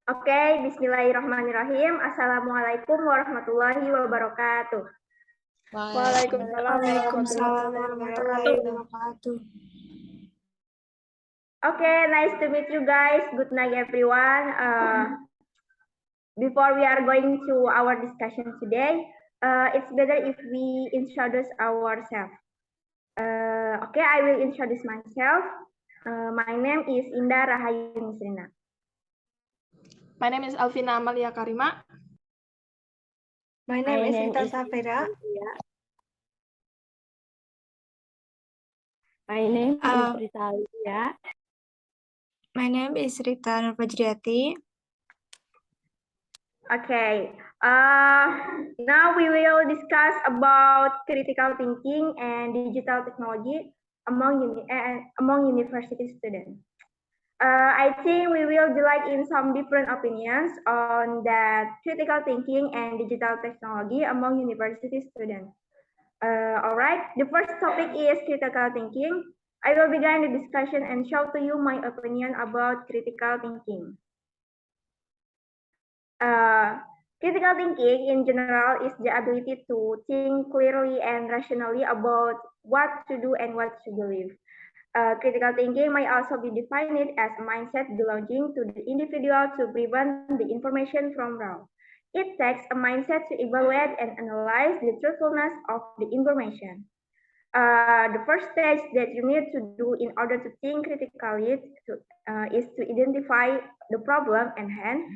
Oke, bismillahirrahmanirrahim. Assalamualaikum warahmatullahi wabarakatuh. Waalaikumsalam warahmatullahi wabarakatuh. Okay, nice to meet you guys. Good night, everyone. Before we are going to our discussion today, it's better if we introduce ourselves. Okay, I will introduce myself. My name is Indah Rahayu Misrina. My name is Alvina Amalia Karima. My name is Rita Safira. My name is Rita Alia. My name is Rita Nurfajriati. Okay, now we will discuss about critical thinking and digital technology among university students. I think we will delight in some different opinions on that critical thinking and digital technology among university students. All right, the first topic is critical thinking. I will begin the discussion and show to you my opinion about critical thinking. Critical thinking in general is the ability to think clearly and rationally about what to do and what to believe. Critical thinking may also be defined as a mindset belonging to the individual to prevent the information from wrong. It takes a mindset to evaluate and analyze the truthfulness of the information. The first stage that you need to do in order to think critically is to identify the problem at hand.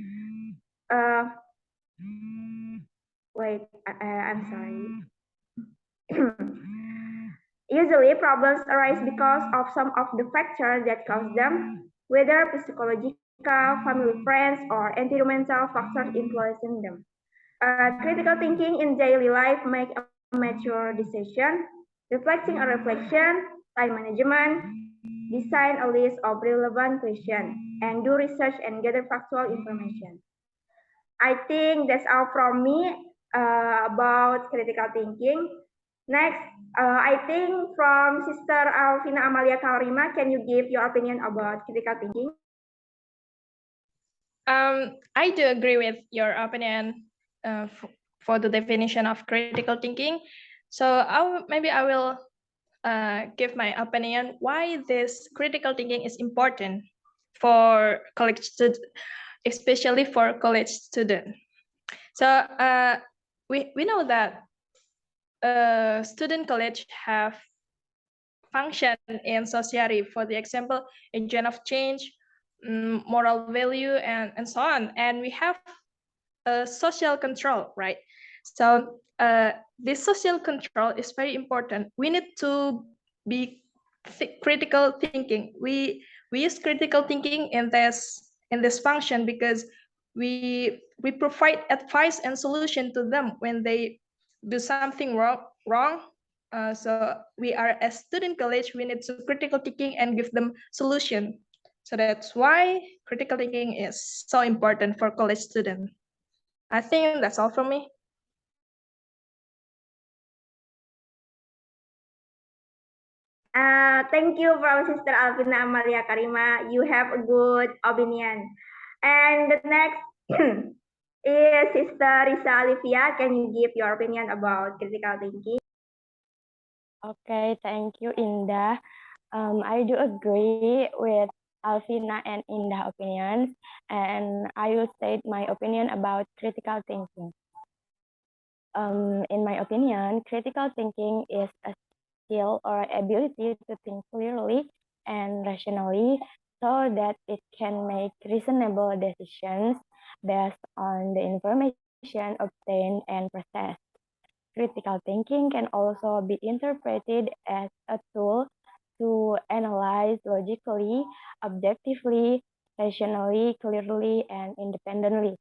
Wait, I'm sorry. Usually, problems arise because of some of the factors that cause them, whether psychological, family, friends, or environmental factors influencing them. Critical thinking in daily life make a mature decision, reflecting a reflection, time management, design a list of relevant questions, and do research and gather factual information. I think that's all from me about critical thinking. Next, I think from Sister Alvina Amalia Karima, can you give your opinion about critical thinking? I do agree with your opinion for the definition of critical thinking. So maybe I will give my opinion why this critical thinking is important for college students, especially for college students. So we know that student college have function in society, for the example, agent of change, moral value, and so on. And we have social control, right? So this social control is very important. We need to be critical thinking. We use critical thinking in this function because we provide advice and solution to them when they do something wrong. So we are a student college, we need to critical thinking and give them solution. So that's why critical thinking is so important for college students. I think that's all from me. Thank you from Sister Alvina Amalia Karima. You have a good opinion. And the next is Sister Risa Olivia. Can you give your opinion about critical thinking? Okay, thank you, Indah. I do agree with Alvina and Indah opinions, and I will state my opinion about critical thinking. In my opinion, critical thinking is a skill or ability to think clearly and rationally so that it can make reasonable decisions based on the information obtained and processed. Critical thinking can also be interpreted as a tool to analyze logically, objectively, rationally, clearly, and independently.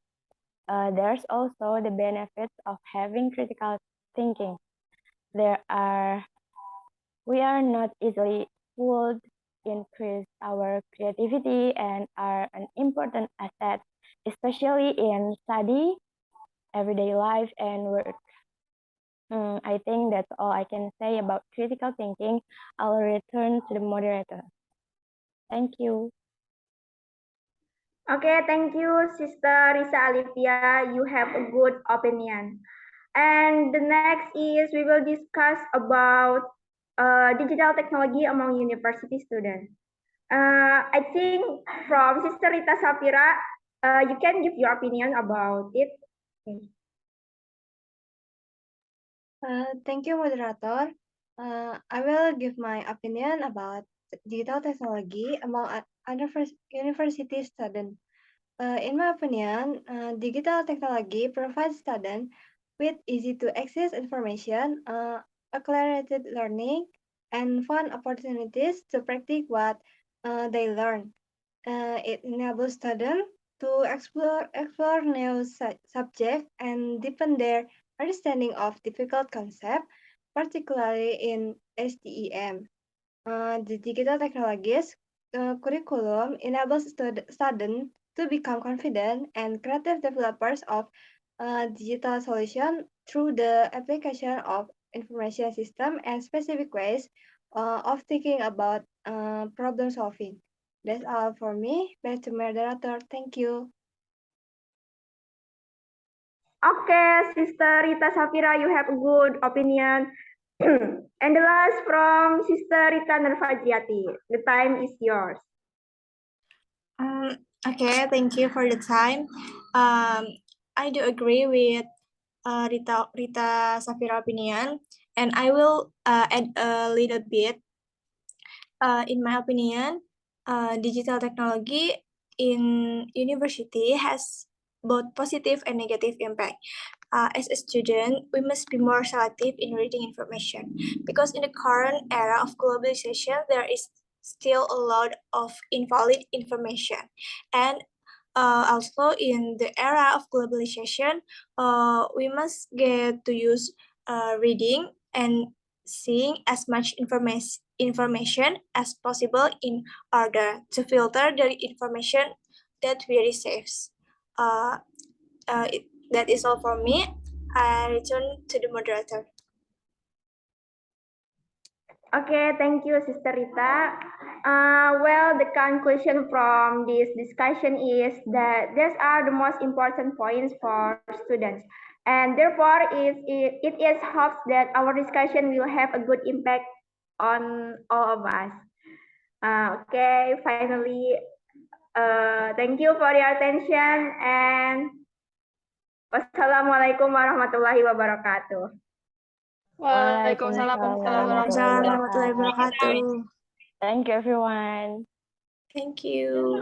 There's also the benefits of having critical thinking. We are not easily fooled, increase our creativity, and are an important asset, especially in study, everyday life, and work. I think that's all I can say about critical thinking. I'll return to the moderator. Thank you. Okay, thank you, Sister Risa Alivia. You have a good opinion. And the next is we will discuss about digital technology among university students. I think from Sister Rita Sapira, you can give your opinion about it. Okay. Thank you, moderator. I will give my opinion about digital technology among university students. In my opinion, digital technology provides students with easy to access information, accelerated learning, and fun opportunities to practice what they learn. It enables students to explore new subjects and deepen their understanding of difficult concepts, particularly in STEM. The digital technologies curriculum enables students to become confident and creative developers of digital solutions through the application of information system and specific ways of thinking about problem solving. That's all for me. Back to moderator. Thank you. Okay, Sister Rita Sapira, you have a good opinion. And the last from Sister Rita Nervajriati. The time is yours. Okay, thank you for the time. I do agree with Rita Safira opinion, and I will add a little bit. In my opinion, digital technology in university has both positive and negative impact. As a student, we must be more selective in reading information because in the current era of globalization, there is still a lot of invalid information. And also in the era of globalization, we must get to use reading and seeing as much information as possible in order to filter the information that we receive. That is all for me. I return to the moderator. Okay, thank you, Sister Rita. Well, the conclusion from this discussion is that these are the most important points for students. And therefore, it is hoped that our discussion will have a good impact on all of us. Okay, finally, thank you for your attention and wassalamualaikum warahmatullahi wabarakatuh. Waalaikumsalam warahmatullahi wabarakatuh. Warahmatullahi wabarakatuh. Thank you, everyone. Thank you.